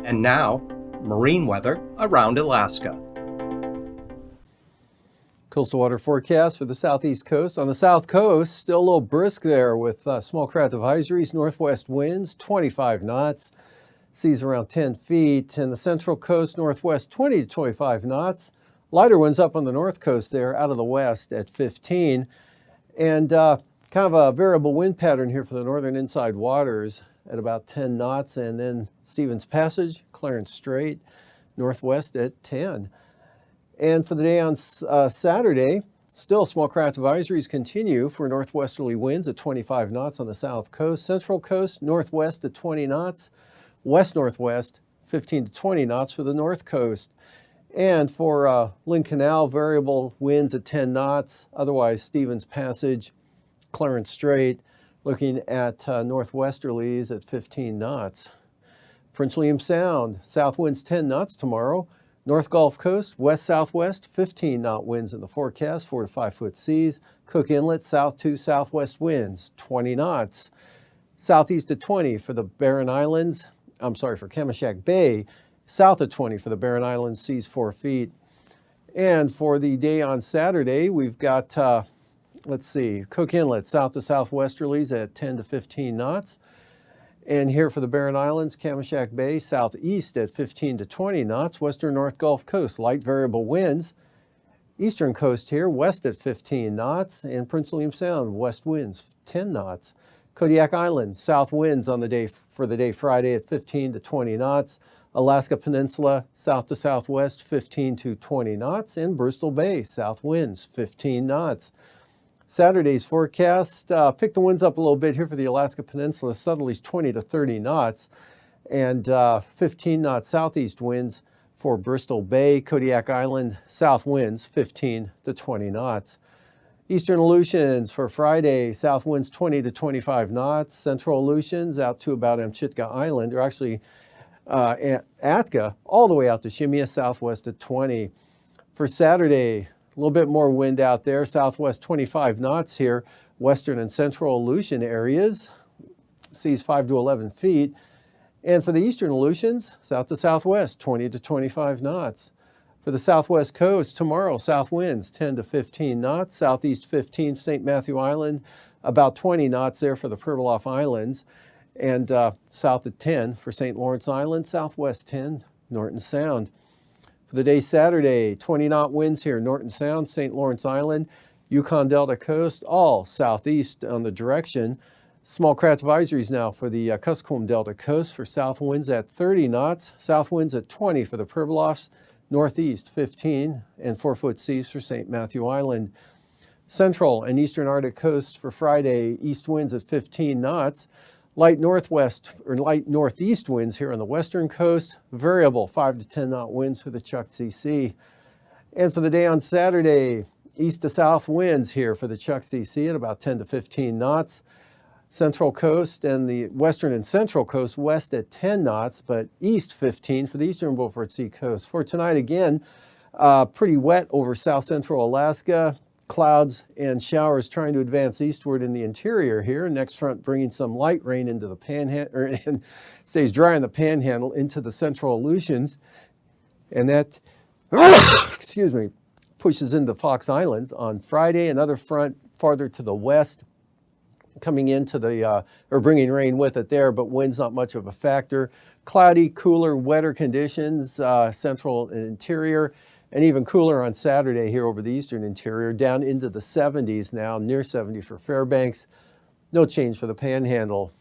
And now, marine weather around Alaska. Coastal water forecast for the southeast coast. On the south coast, still a little brisk there with small craft advisories, northwest winds, 25 knots, seas around 10 feet. And the central coast, northwest, 20 to 25 knots. Lighter winds up on the north coast there, out of the west at 15. And kind of a variable wind pattern here for the northern inside waters at about 10 knots. And then Stevens Passage, Clarence Strait, northwest at 10. And for the day on Saturday, still small craft advisories continue for northwesterly winds at 25 knots on the south coast. Central coast, northwest at 20 knots. West-northwest, 15 to 20 knots for the north coast. And for Lynn Canal, variable winds at 10 knots. Otherwise, Stevens Passage, Clarence Strait, looking at northwesterlies at 15 knots. Prince William Sound, south winds 10 knots tomorrow. North Gulf Coast, west-southwest, 15-knot winds in the forecast, 4 to 5 foot seas. Cook Inlet, south to southwest winds, 20 knots. Southeast at 20 for the Barren Islands. For Kamishak Bay. South of 20 for the Barren Islands, seas 4 feet. And for the day on Saturday, we've got, Cook Inlet, south to southwesterlies at 10 to 15 knots. And here for the Barren Islands, Kamishak Bay, southeast at 15 to 20 knots. Western North Gulf Coast, light variable winds. Eastern coast here, west at 15 knots. And Prince William Sound, west winds, 10 knots. Kodiak Island, south winds on the day for the day Friday at 15 to 20 knots. Alaska Peninsula, south to southwest, 15 to 20 knots. And Bristol Bay, south winds, 15 knots. Saturday's forecast, pick the winds up a little bit here for the Alaska Peninsula. Southerlies 20 to 30 knots and 15 knot southeast winds for Bristol Bay. Kodiak Island, south winds 15 to 20 knots. Eastern Aleutians for Friday, south winds 20 to 25 knots. Central Aleutians out to about Amchitka Island, or actually Atka, all the way out to Shemya, southwest at 20. For Saturday, a little bit more wind out there, southwest 25 knots here, western and central Aleutian areas, seas 5 to 11 feet. And for the eastern Aleutians, south to southwest, 20 to 25 knots. For the southwest coast, tomorrow, south winds 10 to 15 knots, southeast 15, St. Matthew Island, about 20 knots there for the Pribilof Islands, and south at 10 for St. Lawrence Island, southwest 10, Norton Sound. For the day Saturday, 20-knot winds here, Norton Sound, St. Lawrence Island, Yukon Delta Coast, all southeast on the direction. Small craft advisories now for the Kuskokwim Delta Coast for south winds at 30 knots, south winds at 20 for the Pribilofs, northeast 15, and 4 foot seas for St. Matthew Island. Central and eastern Arctic coast for Friday, east winds at 15 knots. Light northwest or light northeast winds here on the western coast. Variable 5 to 10 knot winds for the Chukchi Sea. And for the day on Saturday, east to south winds here for the Chukchi Sea at about 10 to 15 knots. Central coast and the western and central coast west at 10 knots, but east 15 for the eastern Beaufort Sea coast. For tonight again, pretty wet over south central Alaska. Clouds and showers trying to advance eastward in the interior here. Next front bringing some light rain into the panhandle, and stays dry in the panhandle into the central Aleutians. And that, pushes into Fox Islands on Friday. Another front farther to the west coming into the, or bringing rain with it there, but wind's not much of a factor. Cloudy, cooler, wetter conditions, central and interior. And even cooler on Saturday here over the eastern interior, down into the 70s now, near 70 for Fairbanks. No change for the Panhandle.